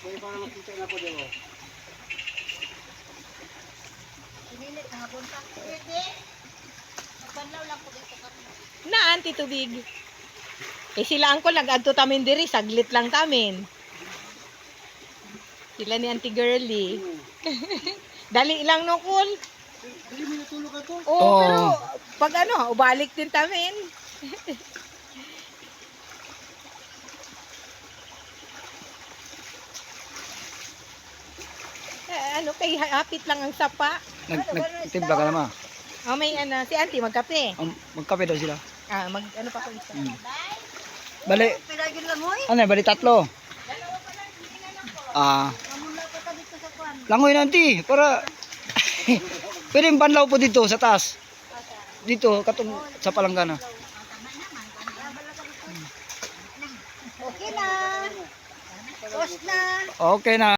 May para makita na ko dito. Pinilit na hapon pa. Pwede. Magbanlaw lang po dito kami. Na anti tubig. Eh sila angkol nag-adto tamin diri, saglit lang tamin. Sila ni Auntie Girly. Dali lang no, Kul. Dili mo natulog ka to? Oo, Oo. pero pag ano, ubalik din tamin. Ano kay hapit lang ang sapa. Nagtimpla ka naman. Oh, may ano, si Auntie magkape. Magkape daw sila. Ah, mag ano pa ko isa. Bali, Pilagin lang hoy. ano bali tatlo. Mamula pa ka dito sa kwan. Langoy nanti para pwede yung banlaw po dito sa taas. Dito katong sa palanggana. Okay na. Post na. Okay na.